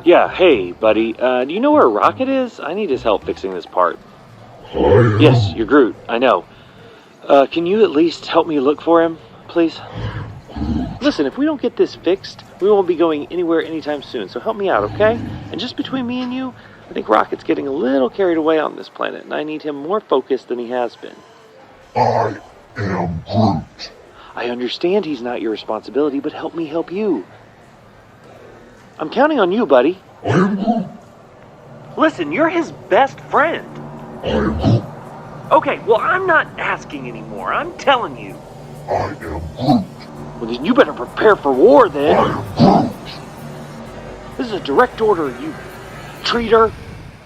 Yeah, hey, buddy. Do you know where Rocket is? I need his help fixing this part. Yes, you're Groot, I know. Can you at least help me look for him, please? Listen, if we don't get this fixed, we won't be going anywhere anytime soon, so help me out, okay? And just between me and you, I think Rocket's getting a little carried away on this planet, and I need him more focused than he has been. I am Groot. I understand he's not your responsibility, but help me help you. I'm counting on you, buddy. I am Groot. Listen, you're his best friend. I am Groot. Okay, well, I'm not asking anymore. I'm telling you. I am Groot. Well, then you better prepare for war, then. I am Groot. This is a direct order, you traitor.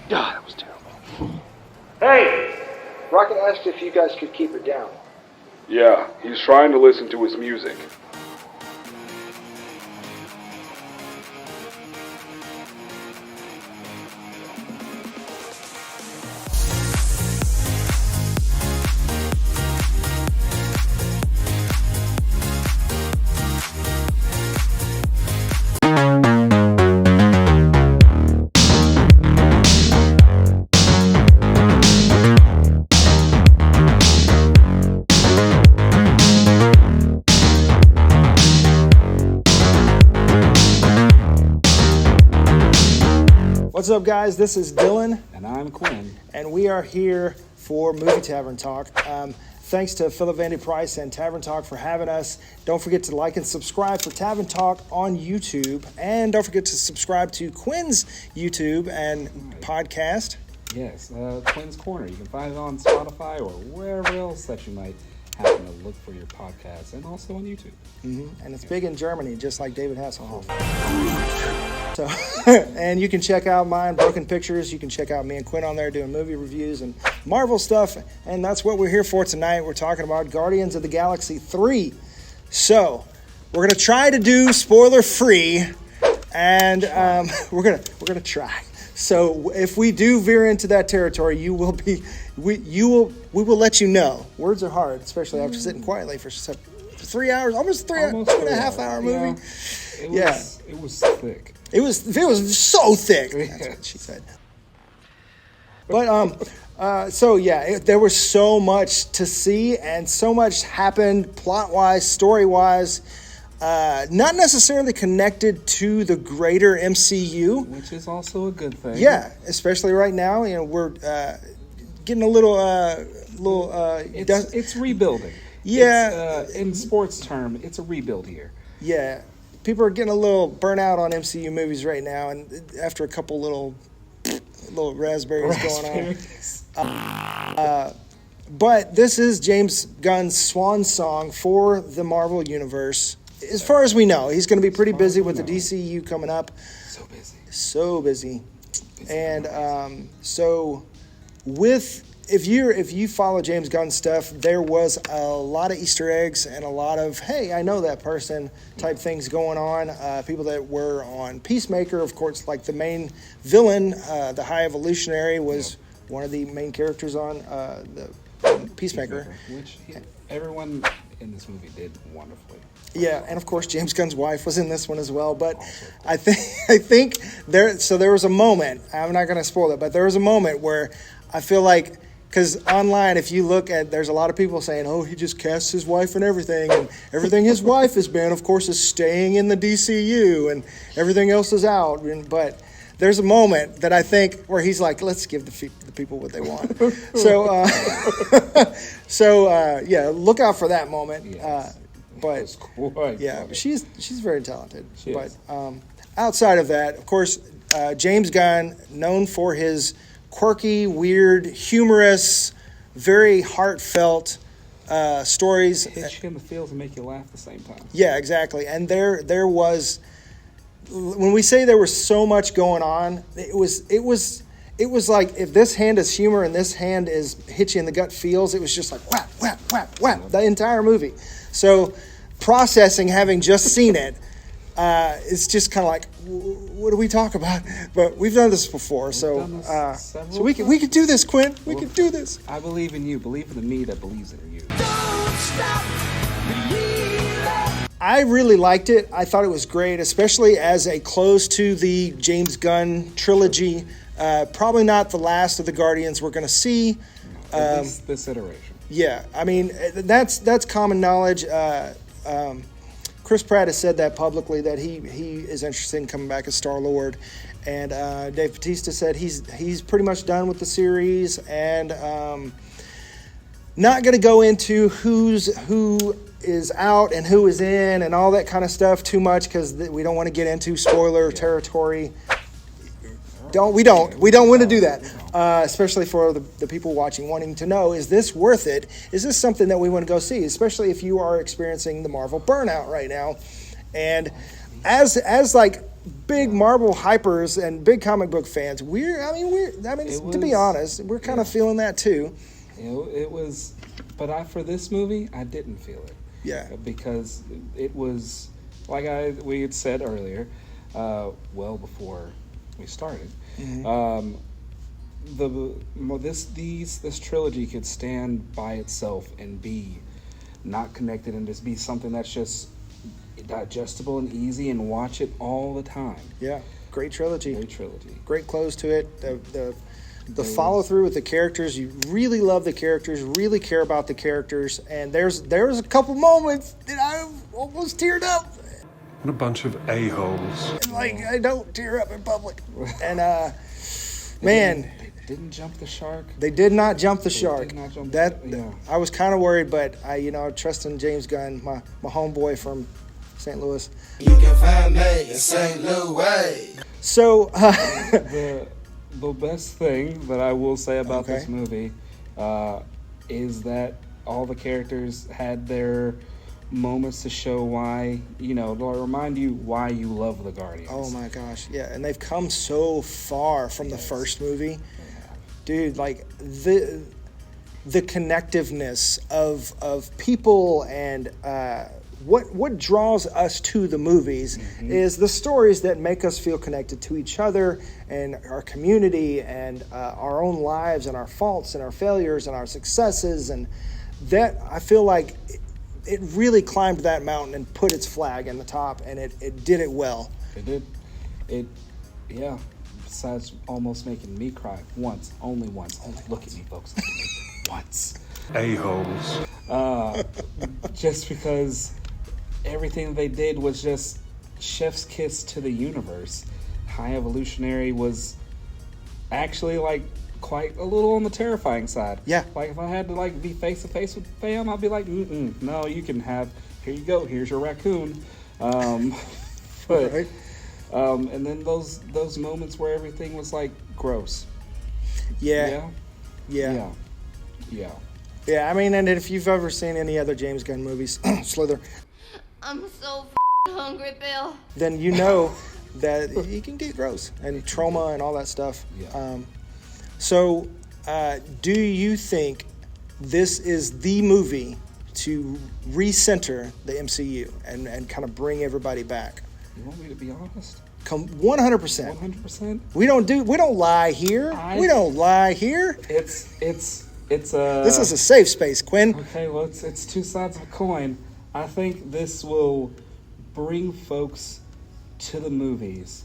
God, that was terrible. Hey! Rocket asked if you guys could keep it down. Yeah, he's trying to listen to his music. What's up, guys? This is Gillan. And I'm Quinn. And we are here for Movie Tavern Talk. Thanks to Philip Vandy Price and Tavern Talk for having us. Don't forget to like and subscribe for Tavern Talk on YouTube. And don't forget to subscribe to Quinn's YouTube and podcast. Yes, Quinn's Corner. You can find it on Spotify or wherever else that you might happen to look for your podcast, and also on YouTube. Mm-hmm. And it's big in Germany, just like David Hasselhoff. So, and you can check out mine, Broken Pictures. You can check out me and Quinn on there doing movie reviews and Marvel stuff. And that's what we're here for tonight. We're talking about Guardians of the Galaxy 3. So, we're going to try to do spoiler free, and we're gonna try. So if we do veer into that territory, we will let you know. Words are hard, especially after sitting quietly for 3 hours, almost 2.5 hour movie. Yeah, it was thick. It was so thick. That's what she said. But there was so much to see, and so much happened plot-wise, story-wise. Not necessarily connected to the greater MCU, which is also a good thing. Yeah, especially right now. You know, we're getting a little. It's rebuilding. Yeah, in sports term, it's a rebuild here. Yeah, people are getting a little burnt out on MCU movies right now, and after a couple little raspberries going on. But this is James Gunn's swan song for the Marvel Universe. As far as we know, he's going to be pretty busy with the DCU coming up. So busy. And if you follow James Gunn stuff, there was a lot of Easter eggs and a lot of, hey, I know that person type things going on. People that were on Peacemaker, of course, like the main villain, the High Evolutionary was one of the main characters on the Peacemaker. Which everyone in this movie did wonderfully. Yeah, and of course James Gunn's wife was in this one as well. But I think there was a moment. I'm not going to spoil it, but there was a moment where I feel like, because online, if you look at, there's a lot of people saying, "Oh, he just casts his wife and everything his wife has been, of course, is staying in the DCU, and everything else is out." But there's a moment that I think where he's like, "Let's give the people what they want." So look out for that moment. Yes. But funny. she's very talented. She is. Outside of that, of course, James Gunn, known for his quirky, weird, humorous, very heartfelt stories. Hit you in the feels and make you laugh at the same time. Yeah, exactly. And there was, when we say there was so much going on, it was like if this hand is humor and this hand is hit you in the gut feels, it was just like whap, whap, whap, whap, the entire movie. So processing, having just seen it, it's just kind of like, what do we talk about? But we've done this before, so we can do this, Quinn. We can do this. I believe in you. Believe in the me that believes in you. I I really liked it. I thought it was great, especially as a close to the James Gunn trilogy. Probably not the last of the Guardians we're going to see. At least this iteration. Yeah, I mean, that's common knowledge. Chris Pratt has said that publicly, that he is interested in coming back as Star-Lord. And Dave Bautista said he's pretty much done with the series, and not going to go into who is out and who is in and all that kind of stuff too much, because we don't want to get into spoiler territory. We don't want to do that, especially for the people watching, wanting to know, is this worth it? Is this something that we want to go see, especially if you are experiencing the Marvel burnout right now? And as like big Marvel hypers and big comic book fans, to be honest, we're kind of feeling that too. It was, but for this movie, I didn't feel it. Yeah, because it was like we had said earlier, well before we started. Mm-hmm. This trilogy could stand by itself and be not connected, and just be something that's just digestible and easy, and watch it all the time. Yeah, great trilogy. Great close to it. The follow through with the characters. You really love the characters, really care about the characters, and there's a couple moments that I almost teared up. What a bunch of a-holes. Like, I don't tear up in public. And man, they didn't jump the shark. They did not jump the shark. Yeah. I was kind of worried, but I trust in James Gunn, my homeboy from St. Louis. You can find me in St. Louis. So the best thing that I will say about this movie is that all the characters had their moments to show why, to remind you why you love the Guardians. Oh my gosh, yeah, and they've come so far from the first movie. Dude, like the connectiveness of people, and what draws us to the movies is the stories that make us feel connected to each other and our community and our own lives and our faults and our failures and our successes, and that, I feel like it really climbed that mountain and put its flag in the top, and it did it well. It did. Yeah. Besides almost making me cry only once. Look at me, folks. Once. A-holes. Just because everything they did was just chef's kiss to the universe. High Evolutionary was actually quite a little on the terrifying side. Yeah. Like if I had to be face to face with fam, I'd be like, no, you can have, here you go, here's your raccoon. But right. And then those moments where everything was gross. Yeah. Yeah. I mean, and if you've ever seen any other James Gunn movies, Slither, I'm so hungry, Bill. then you know that he can get gross and trauma and all that stuff. Yeah. So, do you think this is the movie to recenter the MCU and kind of bring everybody back? You want me to be honest? 100%. 100%. We don't lie here. We don't lie here. It's This is a safe space, Quinn. Okay, well, it's two sides of a coin. I think this will bring folks to the movies,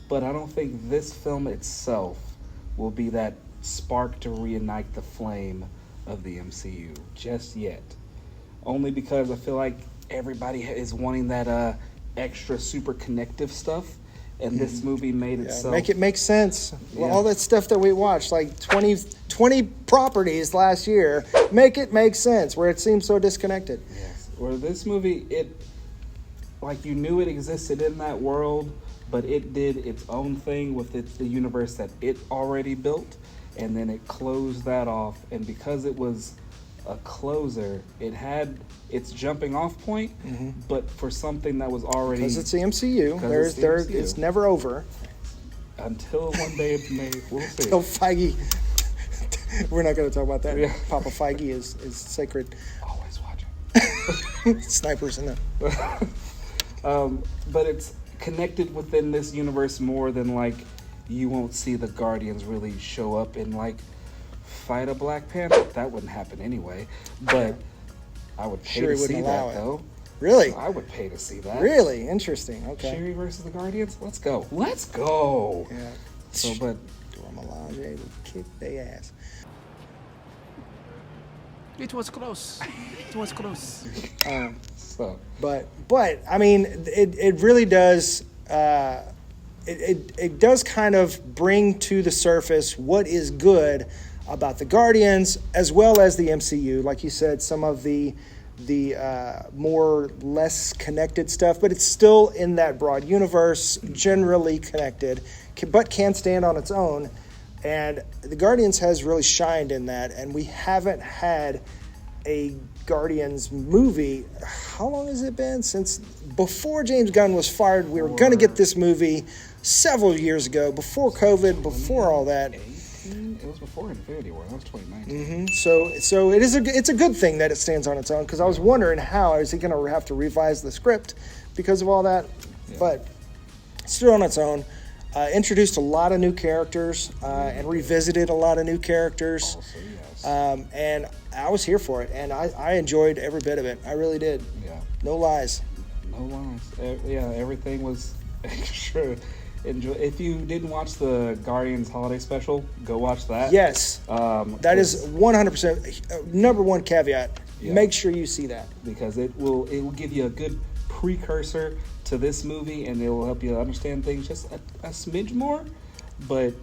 but I don't think this film itself will be that spark to reignite the flame of the MCU just yet. Only because I feel like everybody is wanting that extra super connective stuff, and this movie made itself... Make it make sense. Well, all that stuff that we watched, 20 properties last year, make it make sense, where it seems so disconnected. Yes. Where this movie, you knew it existed in that world, but it did its own thing with the universe that it already built, and then it closed that off. And because it was a closer, it had its jumping off point, but for something that was already... Because it's the MCU. It's never over. Until one day it's made. We'll see. Until Feige... We're not going to talk about that. Yeah. Papa Feige is sacred. Always watching. Snipers in there. But it's connected within this universe more than you won't see the Guardians really show up and fight a Black Panther. That wouldn't happen anyway. But I would pay to see that though. Really? I would pay to see that. Really? Interesting. Okay. Shuri versus the Guardians? Let's go. Let's go. Yeah. So, but Dora Milaje would kick their ass. It was close. It was close. so But I mean, it really does. It does kind of bring to the surface what is good about the Guardians as well as the MCU. Like you said, some of the more less connected stuff, but it's still in that broad universe, generally connected, but can stand on its own. And the Guardians has really shined in that, and we haven't had a Guardians movie. How long has it been? Since before James Gunn was fired, we were going to get this movie several years ago, before COVID, before all that. It was before Infinity War. That was 2019. So it's a good thing that it stands on its own, because I was wondering how is he going to have to revise the script because of all that, but it stood on its own. Introduced a lot of new characters and revisited a lot of new characters. Also, yes. And I was here for it, and I enjoyed every bit of it. I really did. Yeah. No lies. No lies. Yeah, everything was extra. If you didn't watch the Guardians Holiday Special, go watch that. Yes. That is 100% number one caveat. Yeah. Make sure you see that. Because it will give you a good precursor to this movie, and it will help you understand things just a smidge more, but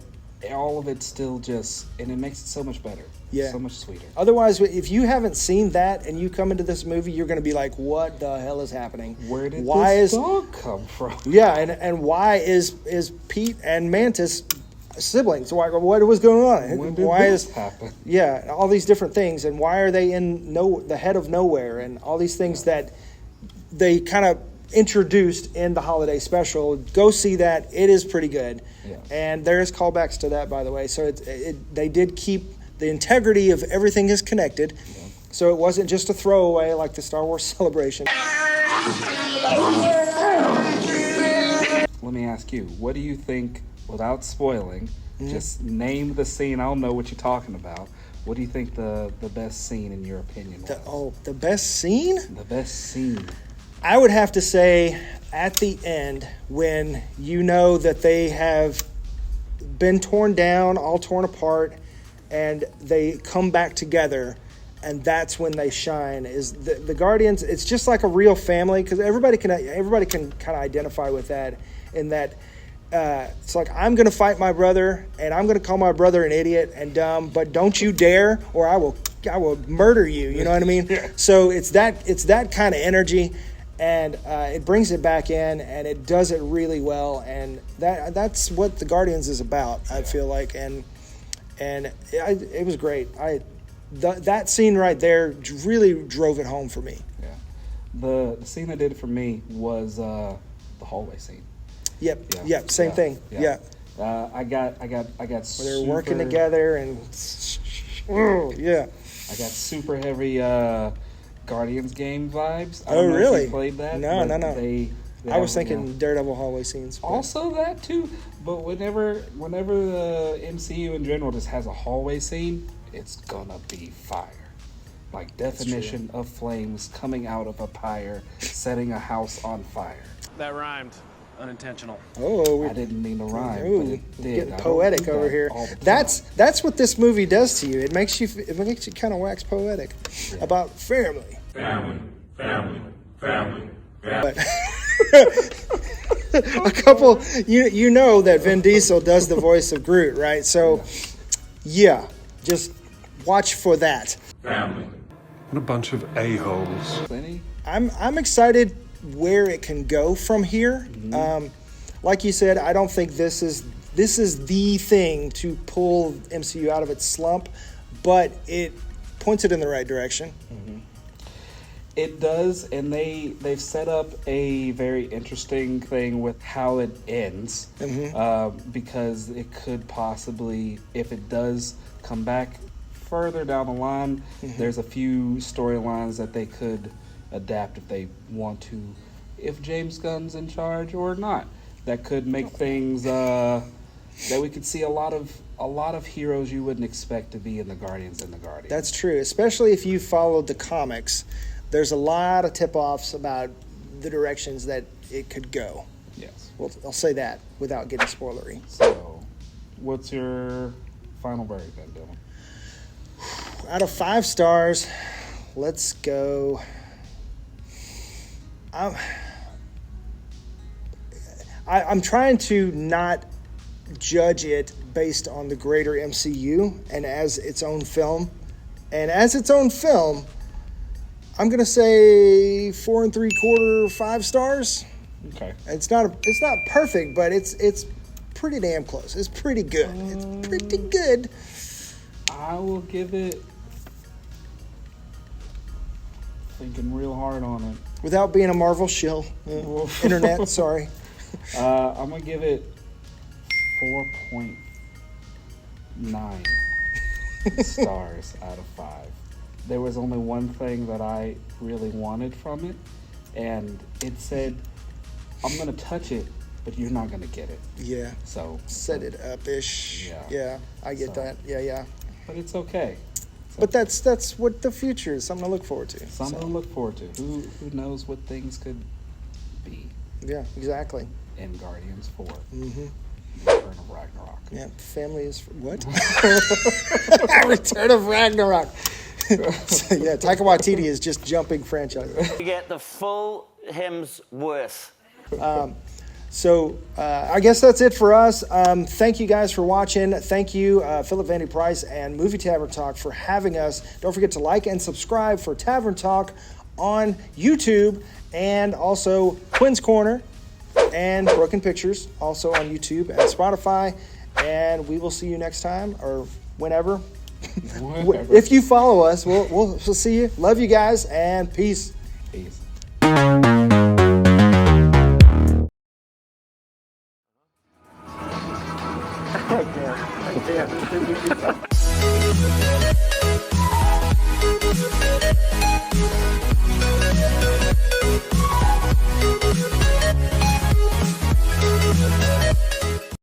all of it still and it makes it so much better. Yeah. So much sweeter. Otherwise, if you haven't seen that and you come into this movie, you're going to be like, what the hell is happening? Where did this dog come from? Yeah, and why is Pete and Mantis siblings? What was going on? When did this happen? Yeah, all these different things, and why are they in the head of nowhere, and all these things that they kind of introduced in the holiday special. Go see that. It is pretty good. Yeah. And there's callbacks to that, by the way. So they did keep the integrity of everything is connected. Yeah. So it wasn't just a throwaway like the Star Wars Celebration. Let me ask you, what do you think, without spoiling, just name the scene, I'll know what you're talking about. What do you think the best scene in your opinion was? The best scene? The best scene. I would have to say at the end, when you know that they have been torn down, all torn apart, and they come back together, and that's when they shine. Is the Guardians? It's just like a real family, because everybody can kind of identify with that. In that, it's like, I'm going to fight my brother, and I'm going to call my brother an idiot and dumb, but don't you dare, or I will murder you. You know what I mean? Yeah. So it's that kind of energy. And it brings it back in, and it does it really well, and that's what the Guardians is about. I feel like, and it was great. That scene right there really drove it home for me. Yeah, the scene that did it for me was the hallway scene. Yep. Same thing. Yeah. I got. Where they're working together, and yeah. I got super heavy. Guardians game vibes. I don't know really? If you played that? No. I was thinking you know, Daredevil hallway scenes. But. Also that too, but whenever the MCU in general just has a hallway scene, it's gonna be fire. Like definition of flames coming out of a pyre, setting a house on fire. That rhymed. Unintentional. Oh, I didn't mean to rhyme, but it did. Getting poetic over here. That's what this movie does to you. It makes you kind of wax poetic about family. But a couple, you know that Vin Diesel does the voice of Groot, right? So, yeah, just watch for that. Family. And a bunch of a-holes. I'm excited where it can go from here. Mm-hmm. Like you said, I don't think this is the thing to pull MCU out of its slump, but it points it in the right direction. Mm-hmm. It does, and they've set up a very interesting thing with how it ends, because it could possibly, if it does come back further down the line, there's a few storylines that they could adapt if they want to, if James Gunn's in charge or not. That could make things that we could see a lot of heroes you wouldn't expect to be in the Guardians and the Guardians. That's true, especially if you followed the comics. there's a lot of tip-offs about the directions that it could go. Yes. Well, I'll say that without getting spoilery. So, what's your final verdict then, Dylan? Out of 5 stars, let's go. I'm trying to not judge it based on the greater MCU and as its own film. And as its own film, I'm going to say 4 3/4, 5 stars. Okay. It's not perfect, but it's pretty damn close. It's pretty good. It's pretty good. I will give it, thinking real hard on it, Without being a Marvel shill. Internet, sorry. I'm going to give it 4.9 stars out of 5. There was only one thing that I really wanted from it, and it said, I'm going to touch it, but you're not going to get it. Yeah. So set it up-ish. Yeah, I get that. Yeah. But it's okay. But that's what the future is. Something to look forward to. Something to look forward to. Who knows what things could be. Yeah, exactly. In Guardians 4. Mm-hmm. Return of Ragnarok. Yeah, family is... What? Return of Ragnarok. So, yeah, Taika Waititi is just jumping franchises. You get the full hymn's worth. So I guess that's it for us. Thank you guys for watching. Thank you, Philip Vandy Price and Movie Tavern Talk for having us. Don't forget to like and subscribe for Tavern Talk on YouTube and also Quin's Corner and Broken Pictures also on YouTube and Spotify. And we will see you next time or whenever. If you follow us, we'll see you. Love you guys and peace. Peace. I can't.